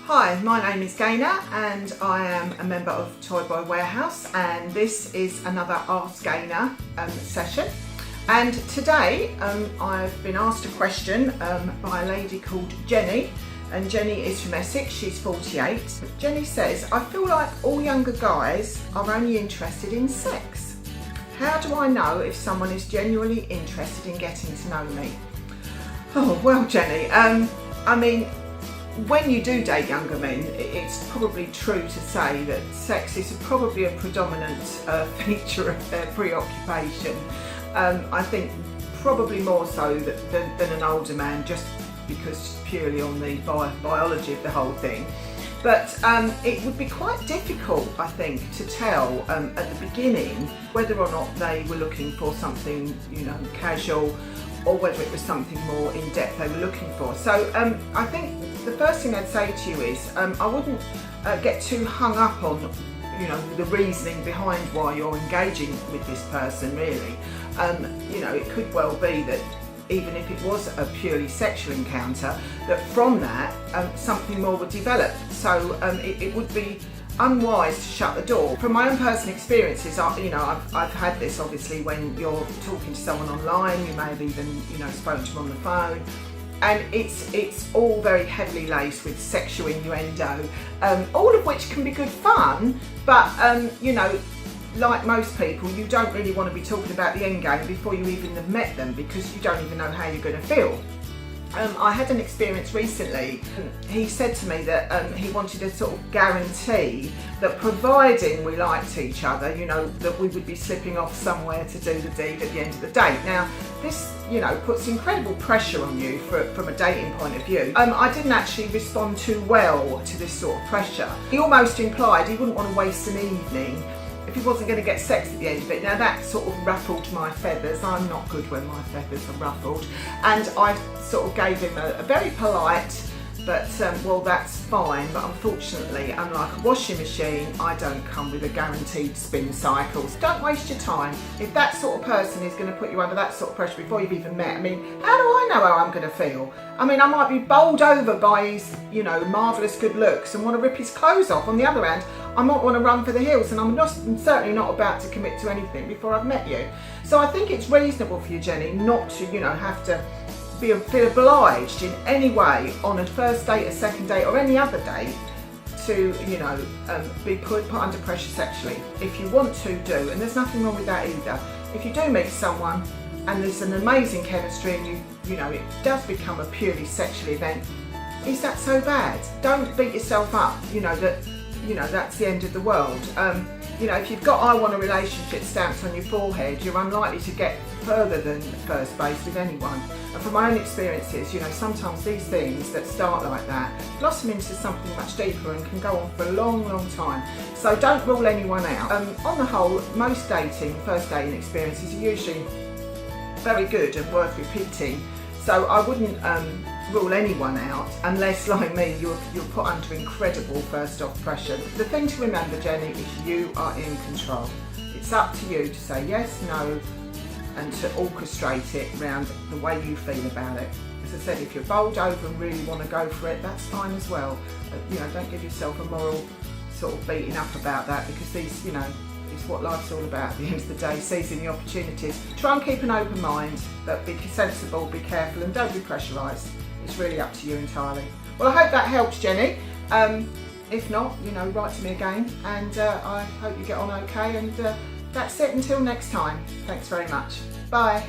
Hi, my name is Gaynor and I am a member of Toyboy Warehouse, and this is another Ask Gaynor session. And today I've been asked a question by a lady called Jenny, and Jenny is from Essex. She's 48. Jenny says, I feel like all younger guys are only interested in sex. How do I know if someone is genuinely interested in getting to know me? Oh, well, Jenny, I mean, when you do date younger men, it's probably true to say that sex is probably a predominant feature of their preoccupation. I think probably more so than an older man, just because purely on the biology of the whole thing. But it would be quite difficult, I think, to tell at the beginning whether or not they were looking for something, casual, or whether it was something more in depth they were looking for. So I think the first thing I'd say to you is I wouldn't get too hung up on the reasoning behind why you're engaging with this person, really. It could well be that even if it was a purely sexual encounter, that from that something more would develop. So it would be unwise to shut the door. From my own personal experiences, I've had this obviously when you're talking to someone online. You may have even spoken to them on the phone, and it's all very heavily laced with sexual innuendo, all of which can be good fun, but like most people, you don't really want to be talking about the end game before you even have met them, because you don't even know how you're going to feel. I had an experience recently. He said to me that he wanted a sort of guarantee that providing we liked each other, that we would be slipping off somewhere to do the deed at the end of the date. Now, this, puts incredible pressure on you from a dating point of view. I didn't actually respond too well to this sort of pressure. He almost implied he wouldn't want to waste an evening if he wasn't going to get sex at the end of it. Now that sort of ruffled my feathers. I'm not good when my feathers are ruffled, and I sort of gave him a very polite, but well, that's fine, but unfortunately, unlike a washing machine, I don't come with a guaranteed spin cycle. So don't waste your time. If that sort of person is going to put you under that sort of pressure before you've even met, how do I know how I'm going to feel? I might be bowled over by his, marvellous good looks and want to rip his clothes off. On the other hand, I might want to run for the hills, and I'm certainly not about to commit to anything before I've met you. So I think it's reasonable for you, Jenny, not to, have to feel obliged in any way on a first date, a second date, or any other date to, be put under pressure sexually. If you want to do, and there's nothing wrong with that either. If you do meet someone and there's an amazing chemistry and it does become a purely sexual event, is that so bad? Don't beat yourself up, that's the end of the world. If you've got I want a relationship stamped on your forehead, you're unlikely to get further than first base with anyone. And from my own experiences, sometimes these things that start like that blossom into something much deeper and can go on for a long, long time. So don't rule anyone out. On the whole, most first dating experiences are usually very good and worth repeating. So I wouldn't rule anyone out unless, like me, you're put under incredible first off pressure. The thing to remember, Jenny, is you are in control. It's up to you to say yes, no, and to orchestrate it around the way you feel about it. As I said, if you're bowled over and really want to go for it, that's fine as well. But, don't give yourself a moral sort of beating up about that, because these, it's what life's all about at the end of the day, seizing the opportunities. Try and keep an open mind, but be sensible, be careful, and don't be pressurised. It's really up to you entirely. Well, I hope that helps, Jenny. If not, write to me again, and I hope you get on okay, and that's it until next time. Thanks very much. Bye.